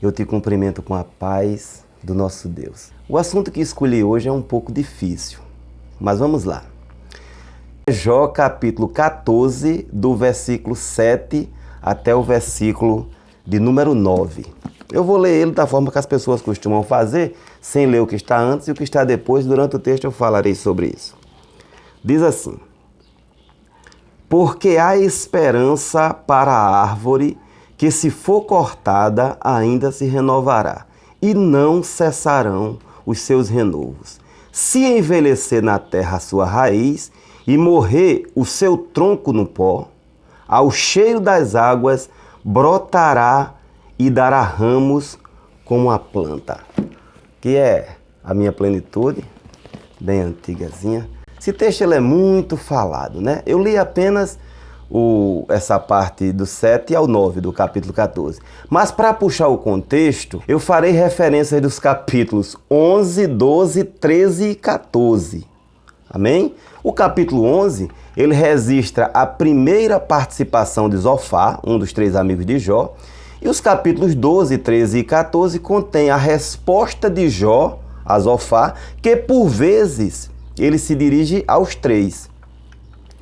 eu te cumprimento com a paz do nosso Deus. O assunto que escolhi hoje é um pouco difícil, mas vamos lá. Jó capítulo 14, do versículo 7 até o versículo de número 9. Eu vou ler ele da forma que as pessoas costumam fazer, sem ler o que está antes e o que está depois. Durante o texto eu falarei sobre isso. Diz assim: porque há esperança para a árvore que, se for cortada, ainda se renovará, e não cessarão os seus renovos. Se envelhecer na terra a sua raiz, e morrer o seu tronco no pó, ao cheiro das águas brotará e dará ramos como a planta. Que é a minha plenitude, bem antigazinha. Esse texto ele é muito falado, né? Eu li apenas essa parte do 7 ao 9 do capítulo 14. Mas para puxar o contexto, eu farei referências dos capítulos 11, 12, 13 e 14. Amém? O capítulo 11, ele registra a primeira participação de Zofar, um dos 3 amigos de Jó. E os capítulos 12, 13 e 14 contêm a resposta de Jó a Zofar, que por vezes ele se dirige aos 3,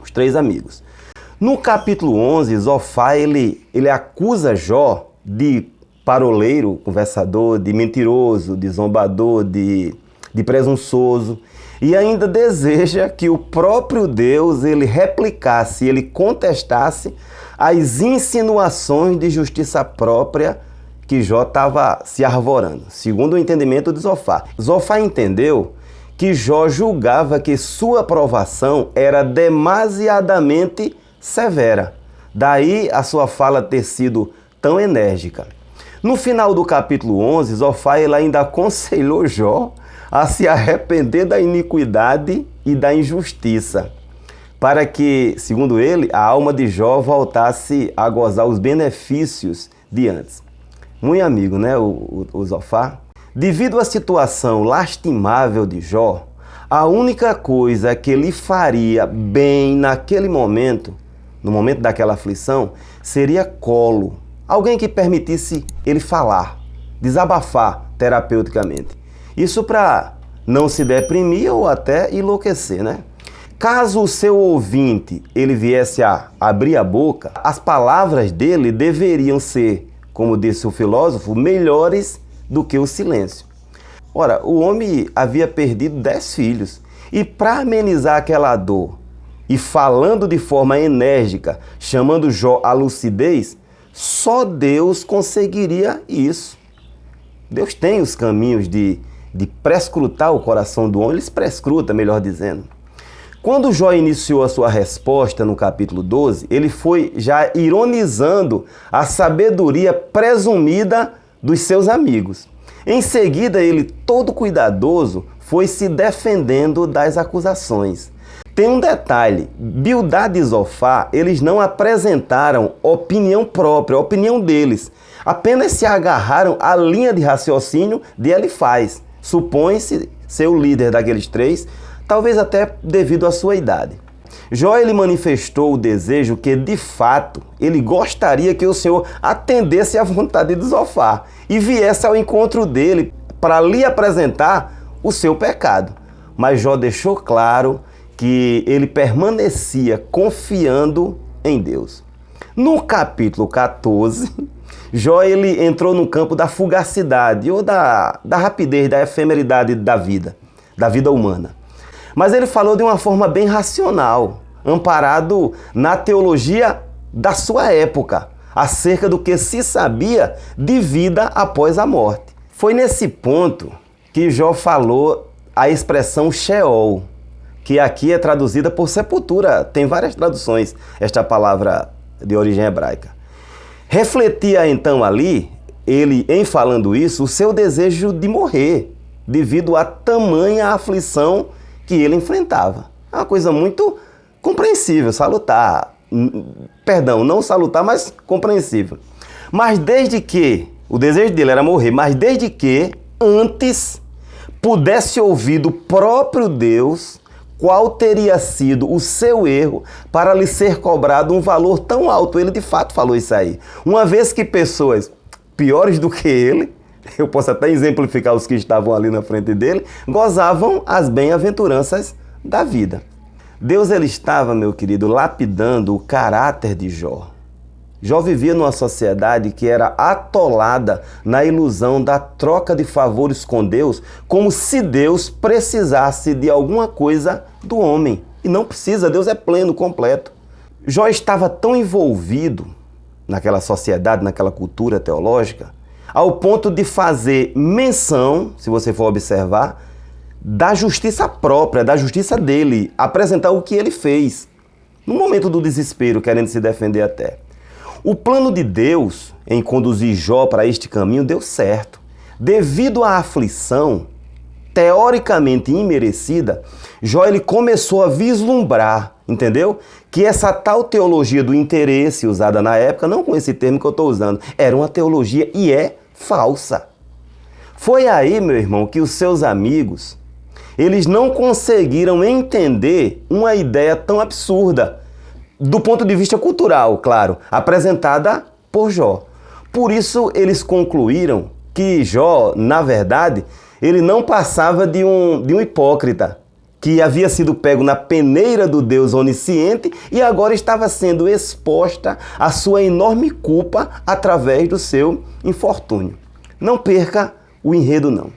os 3 amigos. No capítulo 11, Zofar ele acusa Jó de paroleiro, conversador, de mentiroso, de zombador, de presunçoso, e ainda deseja que o próprio Deus ele replicasse, ele contestasse as insinuações de justiça própria que Jó estava se arvorando, segundo o entendimento de Zofar. Zofar entendeu que Jó julgava que sua provação era demasiadamente severa. Daí a sua fala ter sido tão enérgica. No final do capítulo 11, Zofar ele ainda aconselhou Jó a se arrepender da iniquidade e da injustiça, para que, segundo ele, a alma de Jó voltasse a gozar os benefícios de antes. Muito amigo, né, o Zofar? Devido à situação lastimável de Jó, a única coisa que lhe faria bem naquele momento, no momento daquela aflição, seria colo. Alguém que permitisse ele falar, desabafar terapeuticamente. Isso para não se deprimir ou até enlouquecer, né? Caso o seu ouvinte ele viesse a abrir a boca, as palavras dele deveriam ser, como disse o filósofo, melhores do que o silêncio. Ora, o homem havia perdido 10 filhos e para amenizar aquela dor e falando de forma enérgica, chamando Jó à lucidez, só Deus conseguiria isso. Deus tem os caminhos de prescrutar o coração do homem, ele se prescruta, melhor dizendo. Quando Jó iniciou a sua resposta no capítulo 12, ele foi já ironizando a sabedoria presumida dos seus amigos. Em seguida, ele, todo cuidadoso, foi se defendendo das acusações. Tem um detalhe, Bildad e Zofar, eles não apresentaram opinião própria, a opinião deles. Apenas se agarraram à linha de raciocínio de Elifaz. Supõe-se ser o líder daqueles 3, talvez até devido à sua idade. Jó ele manifestou o desejo que, de fato, ele gostaria que o Senhor atendesse à vontade de Zofar e viesse ao encontro dele para lhe apresentar o seu pecado. Mas Jó deixou claro que ele permanecia confiando em Deus. No capítulo 14, Jó ele entrou no campo da fugacidade ou da rapidez, da efemeridade da vida humana. Mas ele falou de uma forma bem racional, amparado na teologia da sua época, acerca do que se sabia de vida após a morte. Foi nesse ponto que Jó falou a expressão Sheol, que aqui é traduzida por sepultura. Tem várias traduções esta palavra de origem hebraica. Refletia então ali, ele em falando isso, o seu desejo de morrer, devido à tamanha aflição que ele enfrentava. É uma coisa muito compreensível, salutar. Perdão, não salutar, mas compreensível. Mas desde que, o desejo dele era morrer, mas desde que antes pudesse ouvir do próprio Deus qual teria sido o seu erro para lhe ser cobrado um valor tão alto. Ele de fato falou isso aí. Uma vez que pessoas piores do que ele, eu posso até exemplificar os que estavam ali na frente dele, gozavam as bem-aventuranças da vida. Deus ele estava, meu querido, lapidando o caráter de Jó. Jó vivia numa sociedade que era atolada na ilusão da troca de favores com Deus, como se Deus precisasse de alguma coisa do homem. E não precisa, Deus é pleno, completo. Jó estava tão envolvido naquela sociedade, naquela cultura teológica, ao ponto de fazer menção, se você for observar, da justiça própria, da justiça dele, apresentar o que ele fez, no momento do desespero, querendo se defender até. O plano de Deus em conduzir Jó para este caminho deu certo. Devido à aflição, teoricamente imerecida, Jó ele começou a vislumbrar, entendeu? Que essa tal teologia do interesse usada na época, não com esse termo que eu estou usando, era uma teologia e é falsa. Foi aí, meu irmão, que os seus amigos, eles não conseguiram entender uma ideia tão absurda, do ponto de vista cultural, claro, apresentada por Jó. Por isso, eles concluíram que Jó, na verdade, ele não passava de um hipócrita, que havia sido pego na peneira do Deus onisciente e agora estava sendo exposta à sua enorme culpa através do seu infortúnio. Não perca o enredo, não.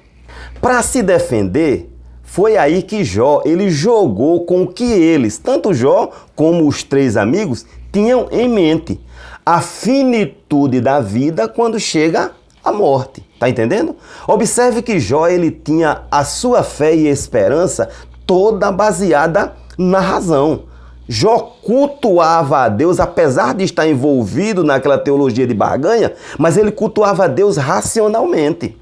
Para se defender, foi aí que Jó ele jogou com o que eles, tanto Jó como os três amigos, tinham em mente. A finitude da vida quando chega a morte. Tá entendendo? Observe que Jó ele tinha a sua fé e esperança toda baseada na razão. Jó cultuava a Deus, apesar de estar envolvido naquela teologia de barganha, mas ele cultuava a Deus racionalmente.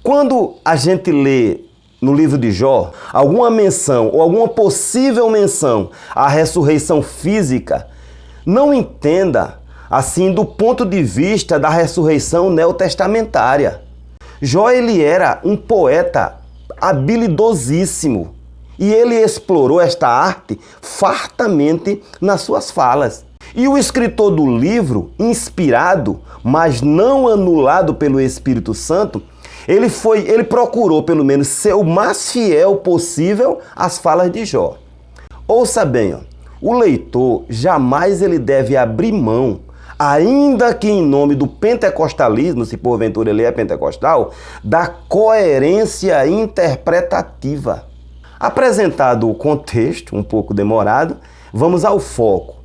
Quando a gente lê no livro de Jó alguma menção ou alguma possível menção à ressurreição física, não entenda assim do ponto de vista da ressurreição neotestamentária. Jó ele era um poeta habilidosíssimo e ele explorou esta arte fartamente nas suas falas. E o escritor do livro, inspirado, mas não anulado pelo Espírito Santo, ele procurou pelo menos ser o mais fiel possível às falas de Jó. Ouça bem, ó, o leitor jamais ele deve abrir mão, ainda que em nome do pentecostalismo, se porventura ele é pentecostal, da coerência interpretativa. Apresentado o contexto, um pouco demorado, vamos ao foco.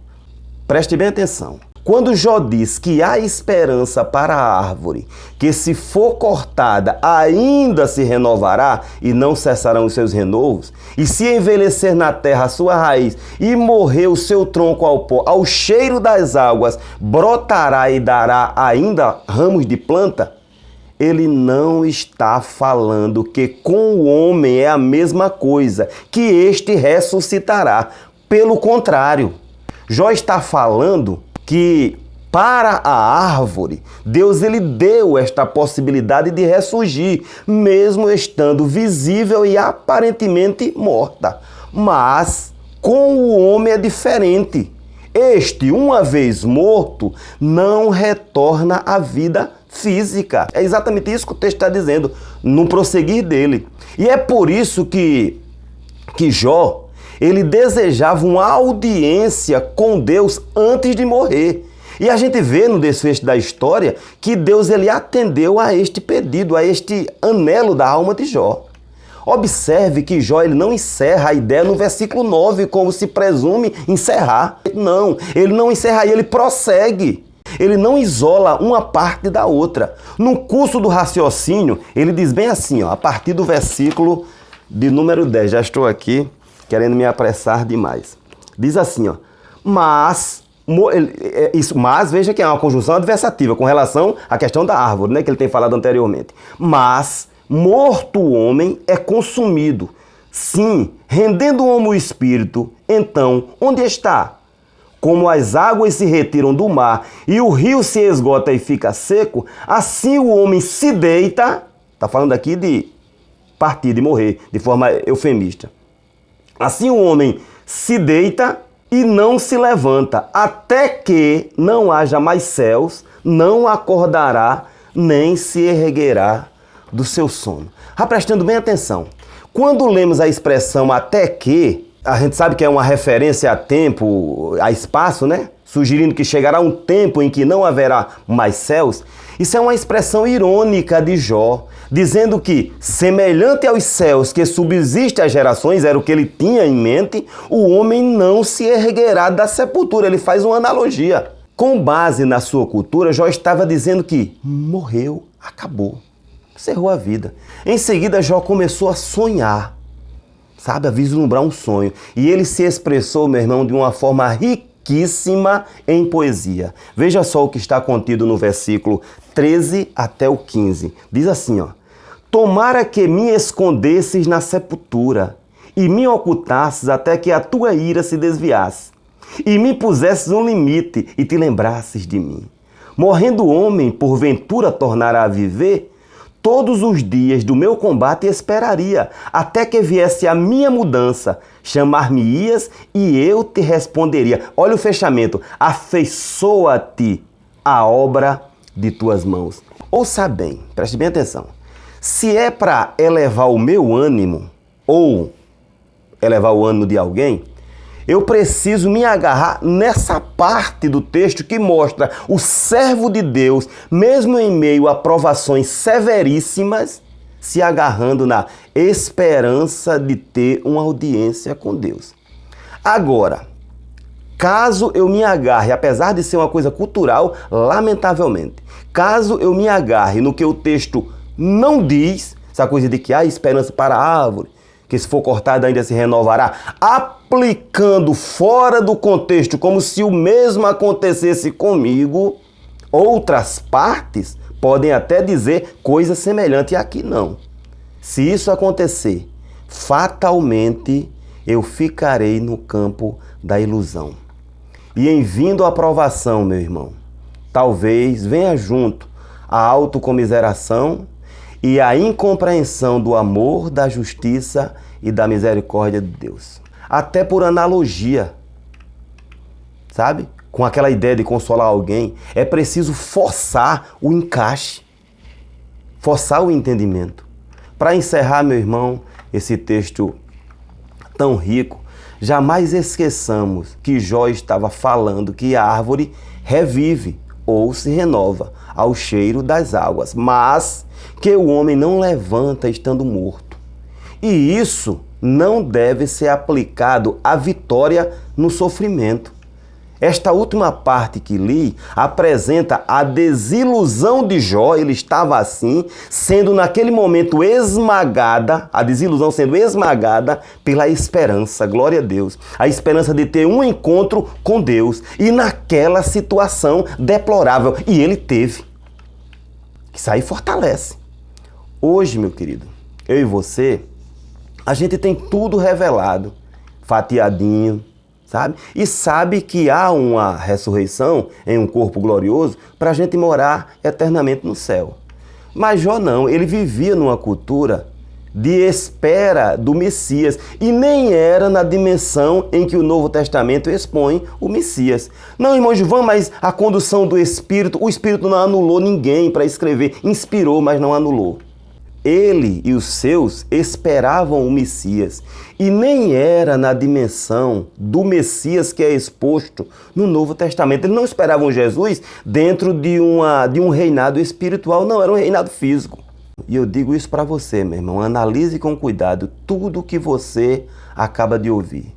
Preste bem atenção. Quando Jó diz que há esperança para a árvore, que se for cortada ainda se renovará e não cessarão os seus renovos, e se envelhecer na terra a sua raiz e morrer o seu tronco ao pó, ao cheiro das águas brotará e dará ainda ramos de planta, ele não está falando que com o homem é a mesma coisa, que este ressuscitará. Pelo contrário, Jó está falando que para a árvore, Deus ele deu esta possibilidade de ressurgir, mesmo estando visível e aparentemente morta. Mas com o homem é diferente. Este, uma vez morto, não retorna à vida física. É exatamente isso que o texto está dizendo, no prosseguir dele. E é por isso que Jó, ele desejava uma audiência com Deus antes de morrer. E a gente vê no desfecho da história que Deus ele atendeu a este pedido, a este anelo da alma de Jó. Observe que Jó ele não encerra a ideia no versículo 9, como se presume encerrar. Não, ele não encerra aí, ele prossegue. Ele não isola uma parte da outra. No curso do raciocínio, ele diz bem assim, ó, a partir do versículo de número 10, já estou aqui querendo me apressar demais. Diz assim, ó, mas, veja que é uma conjunção adversativa com relação à questão da árvore, né, que ele tem falado anteriormente. Mas, morto o homem é consumido. Sim, rendendo o homem o espírito, então, onde está? Como as águas se retiram do mar e o rio se esgota e fica seco, assim o homem se deita, está falando aqui de partir, de morrer, de forma eufemista. Assim o homem se deita e não se levanta, até que não haja mais céus, não acordará, nem se erguerá do seu sono. Prestando bem atenção, quando lemos a expressão até que, a gente sabe que é uma referência a tempo, a espaço, né? Sugerindo que chegará um tempo em que não haverá mais céus. Isso é uma expressão irônica de Jó, dizendo que, semelhante aos céus que subsiste às gerações, era o que ele tinha em mente, o homem não se erguerá da sepultura. Ele faz uma analogia. Com base na sua cultura, Jó estava dizendo que morreu, acabou, encerrou a vida. Em seguida, Jó começou a sonhar, sabe, a vislumbrar um sonho. E ele se expressou, meu irmão, de uma forma riquíssima em poesia. Veja só o que está contido no versículo 13 até o 15. Diz assim, ó: tomara que me escondesses na sepultura e me ocultasses até que a tua ira se desviasse, e me pusesses um limite e te lembrasses de mim. Morrendo o homem, porventura tornará a viver? Todos os dias do meu combate esperaria, até que viesse a minha mudança. Chamar-me-ias e eu te responderia. Olha o fechamento. Afeiçoa-te a obra de tuas mãos. Ouça bem, preste bem atenção. Se é para elevar o meu ânimo, ou elevar o ânimo de alguém, eu preciso me agarrar nessa parte do texto que mostra o servo de Deus, mesmo em meio a provações severíssimas, se agarrando na esperança de ter uma audiência com Deus. Agora, caso eu me agarre, apesar de ser uma coisa cultural, lamentavelmente, caso eu me agarre no que o texto não diz, essa coisa de que há esperança para a árvore, que se for cortada ainda se renovará, aplicando fora do contexto, como se o mesmo acontecesse comigo, outras partes podem até dizer coisa semelhante, e aqui não. Se isso acontecer, fatalmente eu ficarei no campo da ilusão. E em vindo a provação, meu irmão, talvez venha junto a autocomiseração e a incompreensão do amor, da justiça e da misericórdia de Deus. Até por analogia, sabe? Com aquela ideia de consolar alguém, é preciso forçar o encaixe, forçar o entendimento. Para encerrar, meu irmão, esse texto tão rico, jamais esqueçamos que Jó estava falando que a árvore revive ou se renova ao cheiro das águas, mas que o homem não levanta estando morto. E isso não deve ser aplicado à vitória no sofrimento. Esta última parte que li apresenta a desilusão de Jó. Ele estava assim, sendo naquele momento esmagada, a desilusão sendo esmagada pela esperança, glória a Deus, a esperança de ter um encontro com Deus, e naquela situação deplorável, e ele teve. Isso aí fortalece. Hoje, meu querido, eu e você, a gente tem tudo revelado, fatiadinho, sabe? E sabe que há uma ressurreição em um corpo glorioso para a gente morar eternamente no céu. Mas Jó não, ele vivia numa cultura de espera do Messias e nem era na dimensão em que o Novo Testamento expõe o Messias. Não, irmão Gilvan, mas a condução do Espírito, o Espírito não anulou ninguém para escrever, inspirou, mas não anulou. Ele e os seus esperavam o Messias e nem era na dimensão do Messias que é exposto no Novo Testamento. Eles não esperavam Jesus dentro de um reinado espiritual, não, era um reinado físico. E eu digo isso para você, meu irmão, analise com cuidado tudo o que você acaba de ouvir.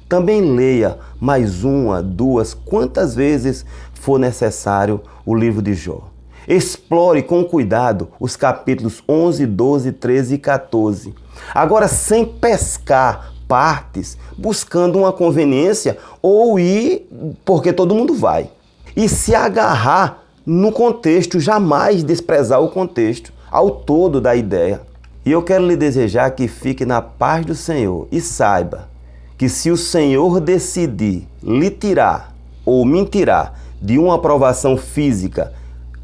Também leia mais uma, duas, quantas vezes for necessário o livro de Jó. Explore com cuidado os capítulos 11, 12, 13 e 14. Agora, sem pescar partes, buscando uma conveniência ou ir porque todo mundo vai. E se agarrar no contexto, jamais desprezar o contexto, ao todo da ideia. E eu quero lhe desejar que fique na paz do Senhor e saiba que se o Senhor decidir lhe tirar ou me tirar de uma aprovação física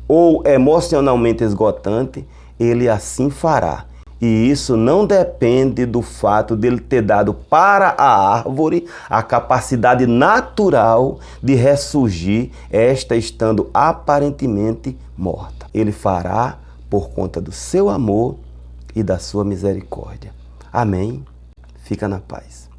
ou emocionalmente esgotante, ele assim fará. E isso não depende do fato dele ter dado para a árvore a capacidade natural de ressurgir, esta estando aparentemente morta. Ele fará por conta do seu amor e da sua misericórdia. Amém? Fica na paz.